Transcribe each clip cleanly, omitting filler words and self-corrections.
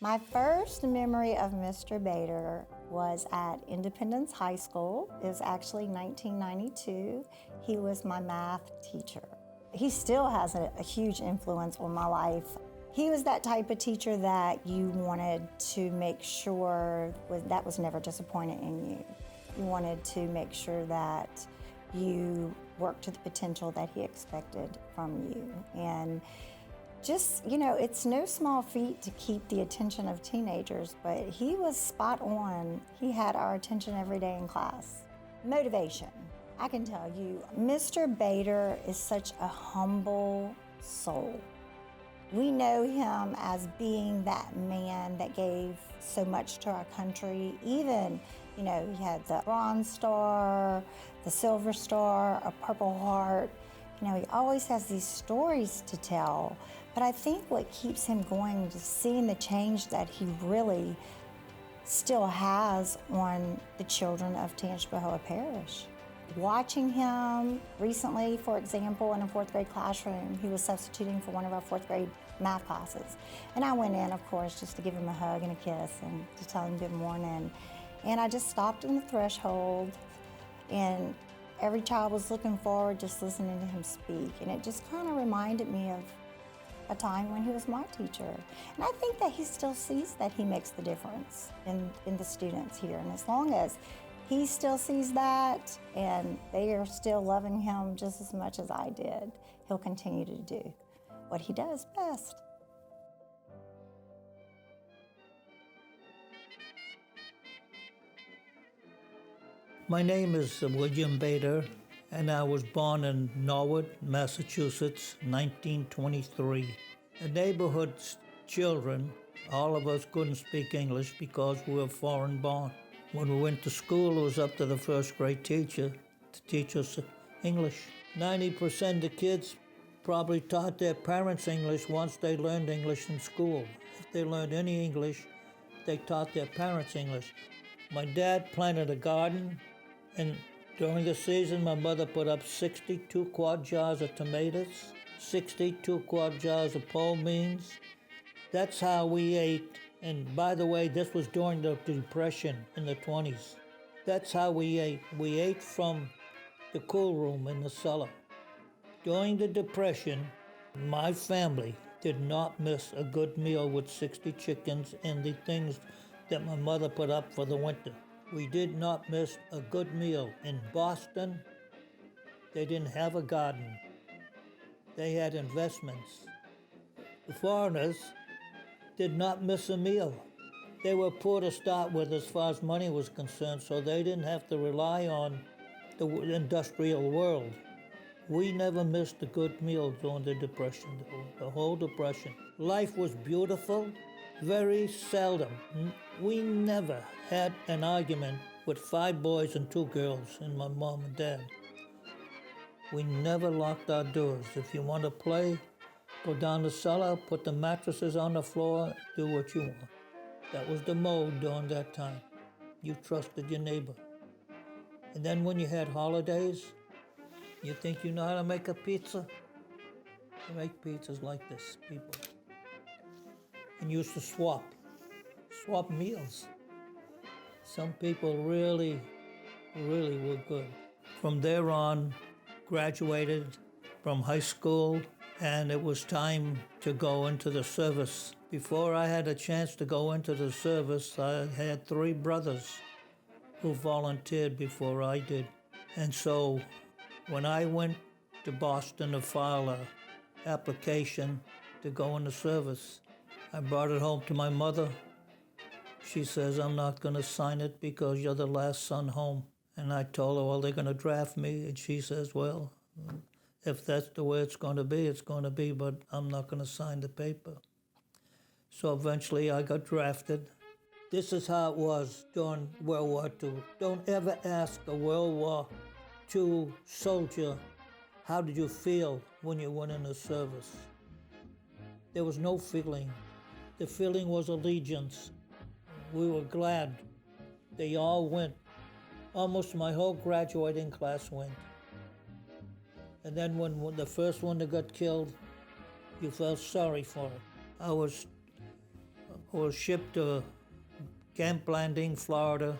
My first memory of Mr. Bader was at Independence High School. It was actually 1992. He was my math teacher. He still has a huge influence on my life. He was that type of teacher that you wanted to make sure that was never disappointed in you. You wanted to make sure that you worked to the potential that he expected from you. And just, it's no small feat to keep the attention of teenagers, but he was spot on. He had our attention every day in class. Motivation. I can tell you, Mr. Bader is such a humble soul. We know him as being that man that gave so much to our country. Even, he had the Bronze Star, the Silver Star, a Purple Heart. He always has these stories to tell. But I think what keeps him going is seeing the change that he really still has on the children of Tangipahoa Parish. Watching him recently, for example, in a fourth grade classroom, he was substituting for one of our fourth grade math classes. And I went in, of course, just to give him a hug and a kiss and to tell him good morning. And I just stopped in the threshold, and every child was looking forward, just listening to him speak. And it just kind of reminded me of a time when he was my teacher. And I think that he still sees that he makes the difference in the students here. And as long as he still sees that and they are still loving him just as much as I did, he'll continue to do what he does best. My name is William Bader, and I was born in Norwood, Massachusetts, 1923. The neighborhood's children, all of us couldn't speak English because we were foreign born. When we went to school, it was up to the first grade teacher to teach us English. 90% of the kids probably taught their parents English once they learned English in school. If they learned any English, they taught their parents English. My dad planted a garden, and during the season, my mother put up 62 quart jars of tomatoes, 62 quart jars of pole beans. That's how we ate. And by the way, this was during the Depression in the 20s. That's how we ate. We ate from the cool room in the cellar. During the Depression, my family did not miss a good meal with 60 chickens and the things that my mother put up for the winter. We did not miss a good meal. In Boston, they didn't have a garden. They had investments. The foreigners did not miss a meal. They were poor to start with as far as money was concerned, so they didn't have to rely on the industrial world. We never missed a good meal during the Depression, the whole Depression. Life was beautiful, very seldom. We never had an argument with 5 boys and 2 girls and my mom and dad. We never locked our doors. If you want to play, go down the cellar, put the mattresses on the floor, do what you want. That was the mode during that time. You trusted your neighbor. And then when you had holidays, you think you know how to make a pizza? You make pizzas like this, people. And used to swap meals. Some people really were good. From there on, graduated from high school, and it was time to go into the service. Before I had a chance to go into the service, I had 3 brothers who volunteered before I did. And so when I went to Boston to file an application to go into service, I brought it home to my mother. She says, I'm not going to sign it because you're the last son home. And I told her, well, they're going to draft me. And she says, well, if that's the way it's going to be, but I'm not going to sign the paper. So eventually I got drafted. This is how it was during World War II. Don't ever ask a World War II soldier, how did you feel when you went into service? There was no feeling. The feeling was allegiance. We were glad. They all went. Almost my whole graduating class went. And then when the first one that got killed, you felt sorry for it. I was was shipped to Camp Landing, Florida.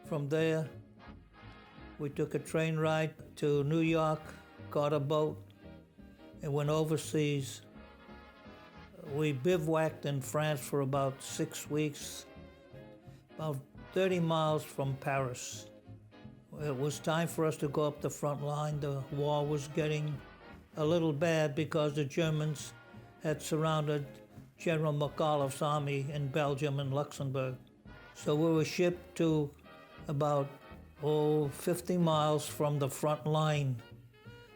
From there, we took a train ride to New York, caught a boat, and went overseas. We bivouacked in France for about 6 weeks, about 30 miles from Paris. It was time for us to go up the front line. The war was getting a little bad because the Germans had surrounded General McAuliffe's army in Belgium and Luxembourg. So we were shipped to about 50 miles from the front line,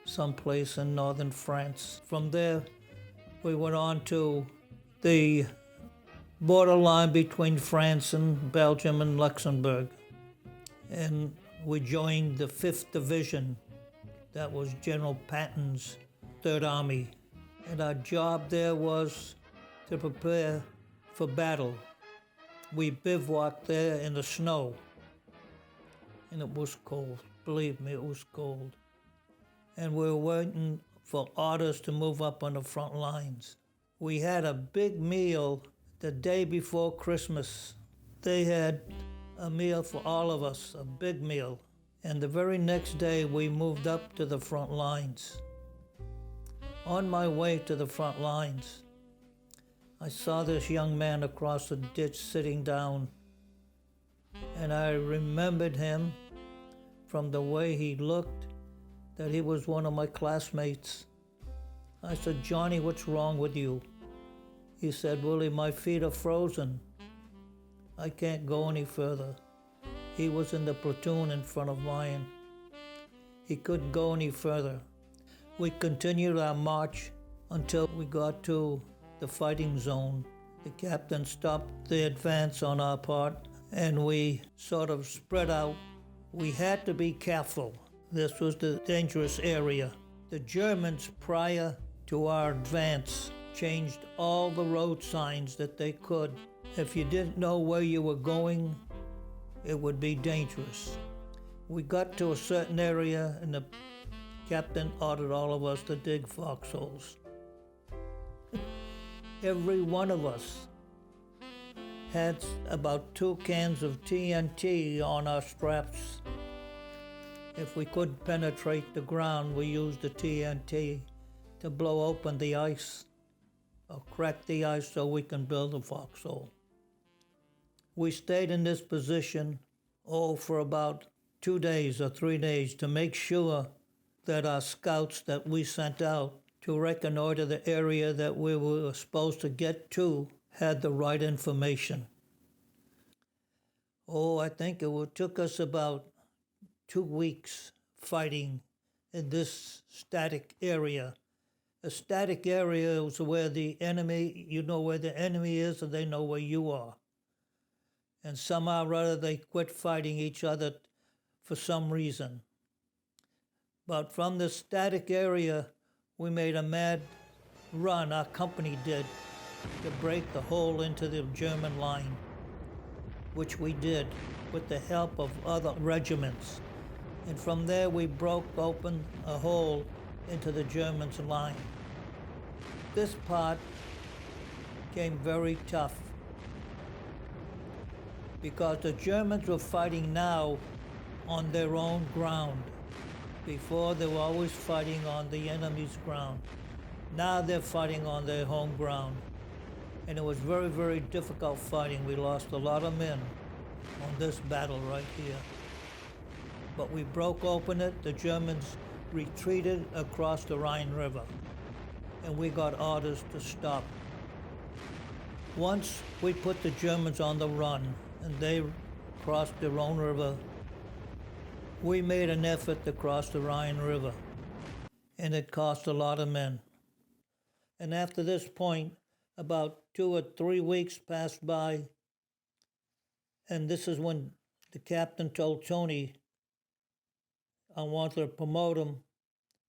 someplace in northern France. From there, we went on to the borderline between France and Belgium and Luxembourg. And we joined the 5th Division. That was General Patton's Third Army. And our job there was to prepare for battle. We bivouacked there in the snow. And it was cold. Believe me, it was cold. And we were waiting for orders to move up on the front lines. We had a big meal the day before Christmas. They had a meal for all of us, a big meal. And the very next day, we moved up to the front lines. On my way to the front lines, I saw this young man across the ditch sitting down, and I remembered him from the way he looked, that he was one of my classmates. I said, "Johnny, what's wrong with you?" He said, "Willie, my feet are frozen. I can't go any further." He was in the platoon in front of mine. He couldn't go any further. We continued our march until we got to the fighting zone. The captain stopped the advance on our part, and we sort of spread out. We had to be careful. This was the dangerous area. The Germans, prior to our advance, changed all the road signs that they could. If you didn't know where you were going, it would be dangerous. We got to a certain area, and the captain ordered all of us to dig foxholes. Every one of us had about 2 cans of TNT on our straps. If we couldn't penetrate the ground, we used the TNT to blow open the ice or crack the ice so we can build a foxhole. We stayed in this position, for about 2 days or 3 days to make sure that our scouts that we sent out to reconnoiter the area that we were supposed to get to had the right information. I think it took us about 2 weeks fighting in this static area. A static area is where the enemy, you know where the enemy is and they know where you are. And somehow or other they quit fighting each other for some reason. But from the static area, we made a mad run, our company did, to break the hole into the German line, which we did with the help of other regiments. And from there we broke open a hole into the Germans' line. This part became very tough because the Germans were fighting now on their own ground. Before, they were always fighting on the enemy's ground. Now they're fighting on their home ground. And it was very, very difficult fighting. We lost a lot of men on this battle right here. But we broke open it. The Germans retreated across the Rhine River. And we got orders to stop. Once we put the Germans on the run, and they crossed the Rhone River, we made an effort to cross the Rhine River, and it cost a lot of men. And after this point, about 2 or 3 weeks passed by, and this is when the captain told Tony, I want to promote him.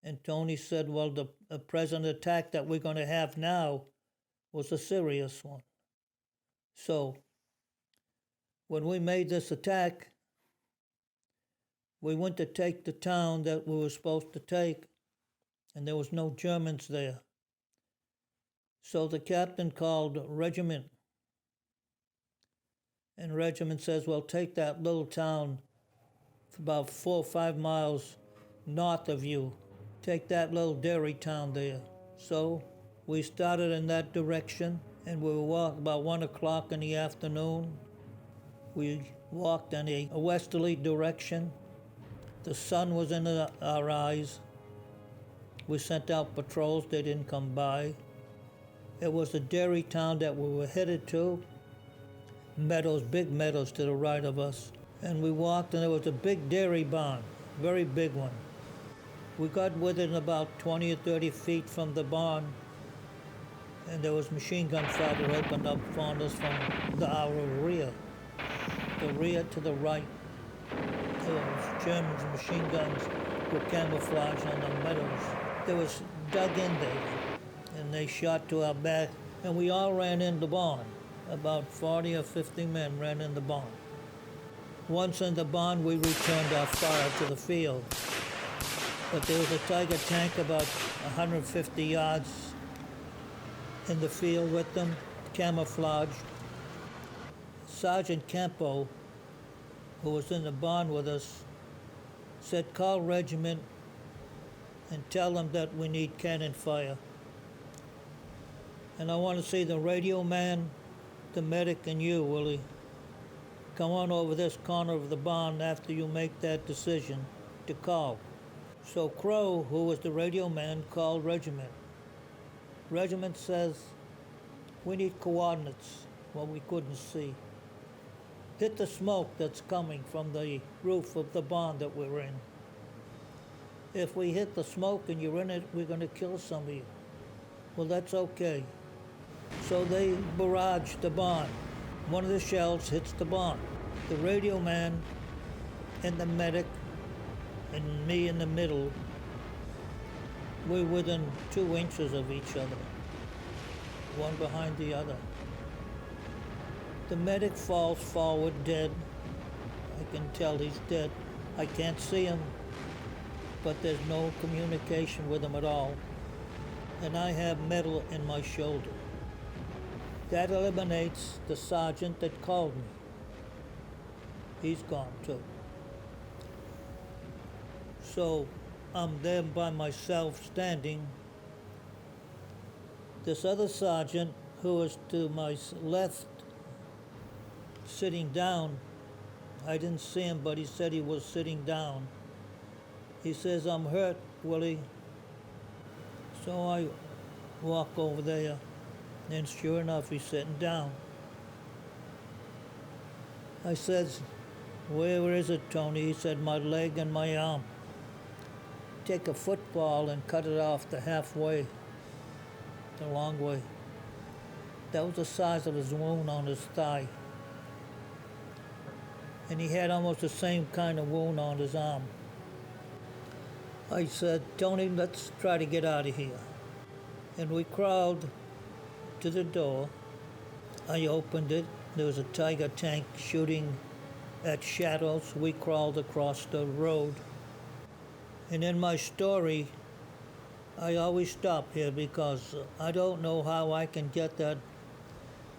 And Tony said, well, the present attack that we're going to have now was a serious one. So when we made this attack, we went to take the town that we were supposed to take, and there was no Germans there. So the captain called Regiment And regiment says, well, take that little town about 4 or 5 miles north of you. Take that little dairy town there. So we started in that direction, and we walked about 1 o'clock in the afternoon. We walked in a westerly direction. The sun was in our eyes. We sent out patrols, they didn't come by. It was a dairy town that we were headed to. Meadows, big meadows to the right of us. And we walked, and there was a big dairy barn, very big one. We got within about 20 or 30 feet from the barn, and there was machine gun fire that opened up on us from our rear. The rear to the right. There was Germans machine guns with camouflage on the meadows. They was dug in there, and they shot to our back, and we all ran in the barn. About 40 or 50 men ran in the barn. Once in the barn, we returned our fire to the field. But there was a Tiger tank about 150 yards in the field with them, camouflaged. Sergeant Campo, who was in the barn with us, said, call regiment and tell them that we need cannon fire. And I want to see the radio man, the medic, and you, Willie. Come on over this corner of the barn after you make that decision to call. So Crow, who was the radio man, called regiment. Regiment says, we need coordinates. Well, we couldn't see. Hit the smoke that's coming from the roof of the barn that we're in. If we hit the smoke and you're in it, we're going to kill some of you. Well, that's okay. So they barraged the barn. One of the shells hits the barn. The radio man and the medic and me in the middle, we're within 2 inches of each other, one behind the other. The medic falls forward dead. I can tell he's dead. I can't see him, but there's no communication with him at all. And I have metal in my shoulder. That eliminates the sergeant that called me. He's gone too. So I'm there by myself standing. This other sergeant, who was to my left, sitting down, I didn't see him, but he said he was sitting down. He says, I'm hurt, Willie. So I walk over there, and sure enough, he's sitting down. I says, where is it, Tony? He said, my leg and my arm. Take a football and cut it off the halfway, the long way. That was the size of his wound on his thigh. And he had almost the same kind of wound on his arm. I said, Tony, let's try to get out of here. And we crawled to the door. I opened it. There was a Tiger tank shooting at shadows. We crawled across the road. And in my story, I always stop here because I don't know how I can get that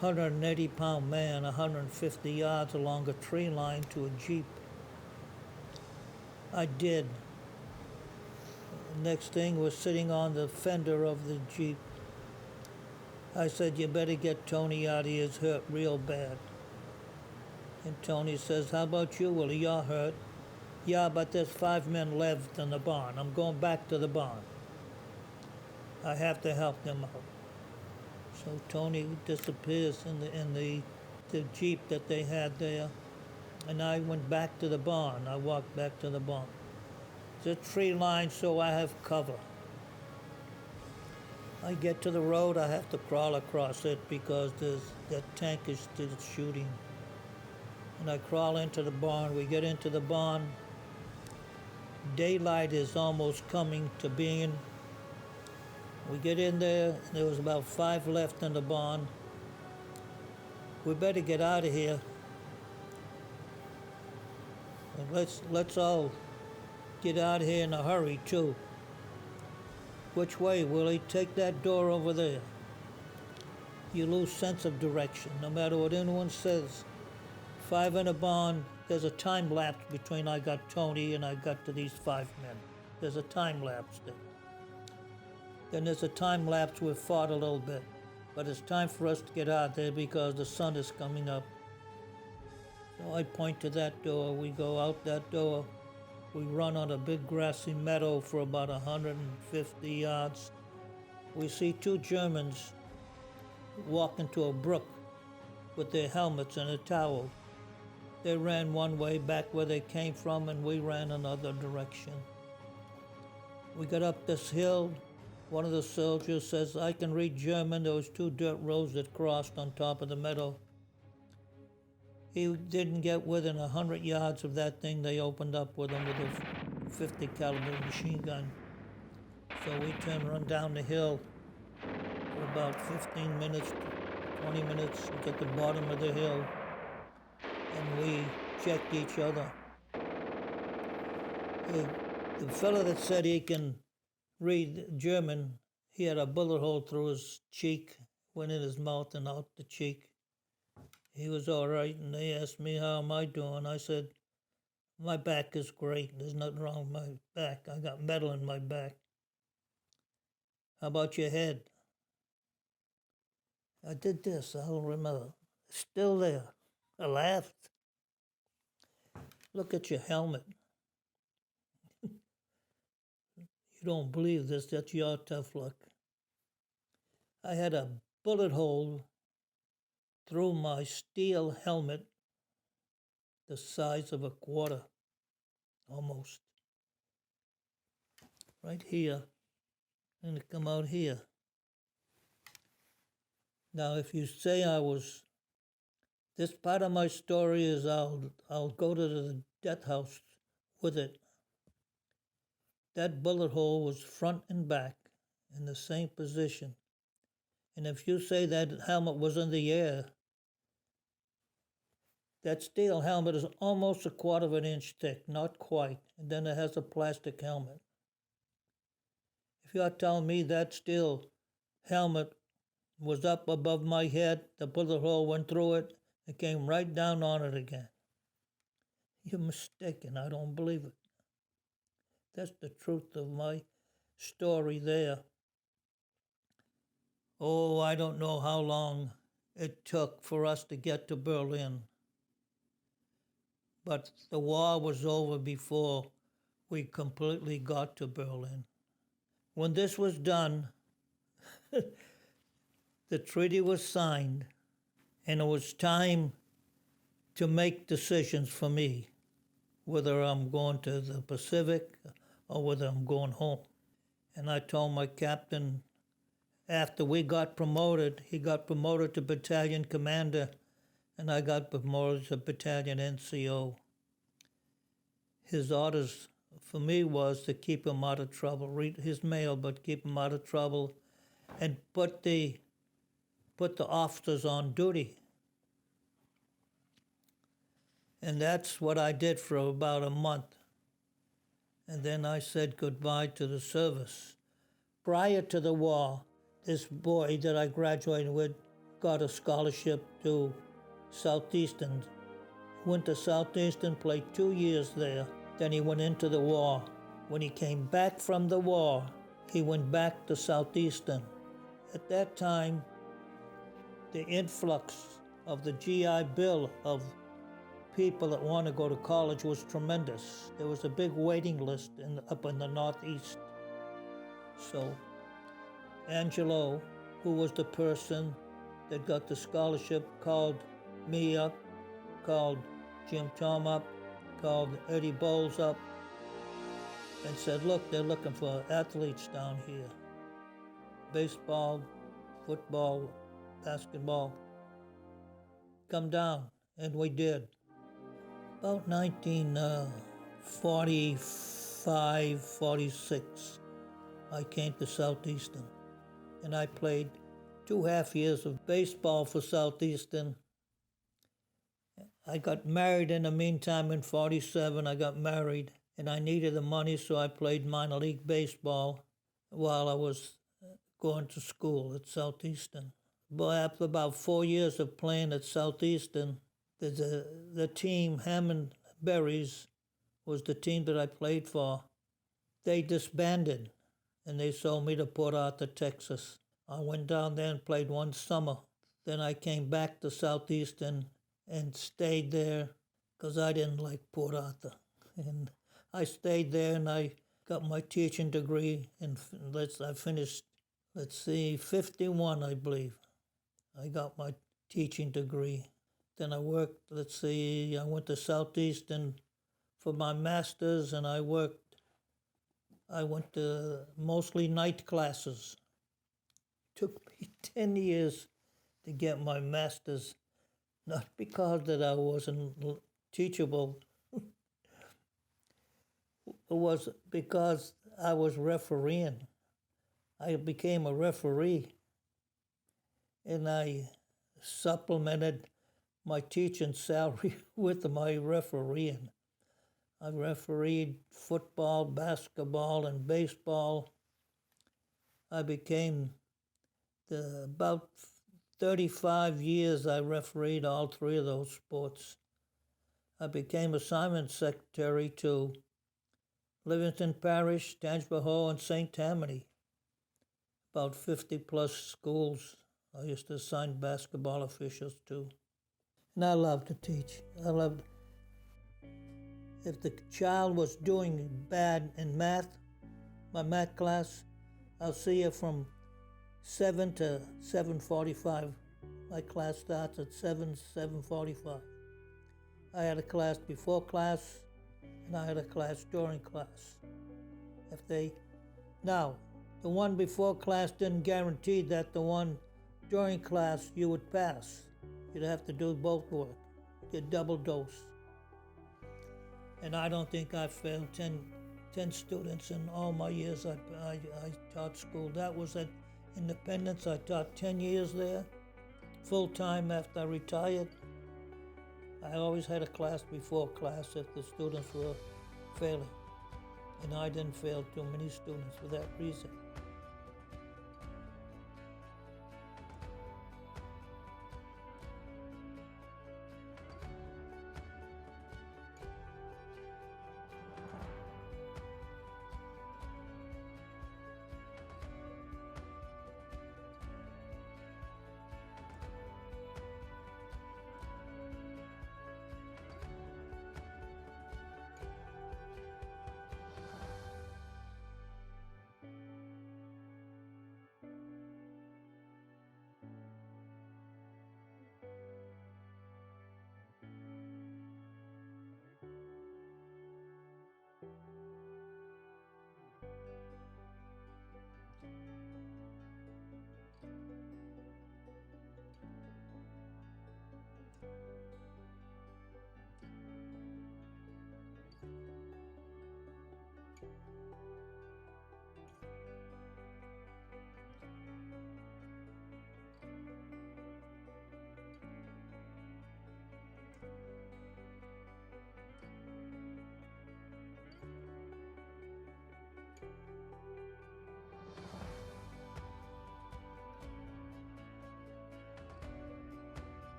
180-pound man 150 yards along a tree line to a Jeep. I did. The next thing was sitting on the fender of the Jeep. I said, you better get Tony out of here, he's hurt real bad. And Tony says, how about you, Willie? You're hurt. Yeah, but there's 5 men left in the barn. I'm going back to the barn. I have to help them out. So Tony disappears in the Jeep that they had there. And I went back to the barn. I walked back to the barn. It's a tree line, so I have cover. I get to the road, I have to crawl across it because that tank is still shooting. And I crawl into the barn. We get into the barn. Daylight is almost coming to being. We get in there, and there was about 5 left in the barn. We better get out of here. And let's all get out of here in a hurry, too. Which way, Willie? Take that door over there. You lose sense of direction, no matter what anyone says. 5 in a barn, there's a time lapse between I got Tony and I got to these 5 men. There's a time lapse there. Then there's a time lapse we fought a little bit. But it's time for us to get out there because the sun is coming up. So I point to that door, we go out that door, we run on a big grassy meadow for about 150 yards. We see 2 Germans walk into a brook with their helmets and a towel. They ran one way back where they came from, and we ran another direction. We got up this hill. One of the soldiers says, I can read German. There was 2 dirt roads that crossed on top of the meadow. He didn't get within 100 yards of that thing. They opened up with him with a 50 caliber machine gun. So we run down the hill for about 15 minutes, 20 minutes. We get to the bottom of the hill, and we checked each other. The fellow that said he can read German, he had a bullet hole through his cheek, went in his mouth and out the cheek. He was all right, and they asked me, how am I doing? I said, my back is great. There's nothing wrong with my back. I got metal in my back. How about your head? I did this, I don't remember. Still there. I laughed. Look at your helmet. You don't believe this, that's your tough luck. I had a bullet hole through my steel helmet the size of a quarter, almost. Right here, and it come out here. Now, if you say this part of my story is I'll go to the death house with it. That bullet hole was front and back in the same position. And if you say that helmet was in the air, that steel helmet is almost a quarter of an inch thick, not quite, and then it has a plastic helmet. If you're telling me that steel helmet was up above my head, the bullet hole went through it, and came right down on it again, you're mistaken. I don't believe it. That's the truth of my story there. Oh, I don't know how long it took for us to get to Berlin. But the war was over before we completely got to Berlin. When this was done, the treaty was signed, and it was time to make decisions for me, whether I'm going to the Pacific or whether I'm going home. And I told my captain, after we got promoted, he got promoted to battalion commander, and I got promoted to battalion NCO. His orders for me was to keep him out of trouble, read his mail, but keep him out of trouble, and put the officers on duty. And that's what I did for about a month. And then I said goodbye to the service. Prior to the war, this boy that I graduated with got a scholarship to Southeastern. Went to Southeastern, played 2 years there. Then he went into the war. When he came back from the war, he went back to Southeastern. At that time, the influx of the GI Bill of people that want to go to college was tremendous. There was a big waiting list up in the Northeast. So Angelo, who was the person that got the scholarship, called me up, called Jim Tom up, called Eddie Bowles up, and said, look, they're looking for athletes down here. Baseball, football, basketball. Come down. And we did. About 1945, 46, I came to Southeastern, and I played 2.5 years of baseball for Southeastern. I got married in the meantime in 47. I got married, and I needed the money, so I played minor league baseball while I was going to school at Southeastern. But after about 4 years of playing at Southeastern, The team, Hammond Berries, was the team that I played for. They disbanded, and they sold me to Port Arthur, Texas. I went down there and played one summer. Then I came back to Southeastern and stayed there because I didn't like Port Arthur. And I stayed there and I got my teaching degree, and I finished, 51, I believe. I got my teaching degree. Then I worked, I went to Southeastern for my master's, and I went to mostly night classes. Took me 10 years to get my master's, not because that I wasn't teachable. It was because I was refereeing. I became a referee, and I supplemented my teaching salary with my refereeing. I refereed football, basketball, and baseball. I became about 35 years I refereed all three of those sports. I became assignment secretary to Livingston Parish, Tangipahoa, and St. Tammany. About 50 plus schools I used to assign basketball officials to. And I love to teach. If the child was doing bad in math, my math class, I'll see you from 7 to 7:45. My class starts at 7:45. I had a class before class, and I had a class during class. Now, the one before class didn't guarantee that the one during class you would pass. You'd have to do both work, get double dose. And I don't think I failed 10 students in all my years I taught school. That was at Independence. I taught 10 years there, full-time after I retired. I always had a class before class if the students were failing. And I didn't fail too many students for that reason.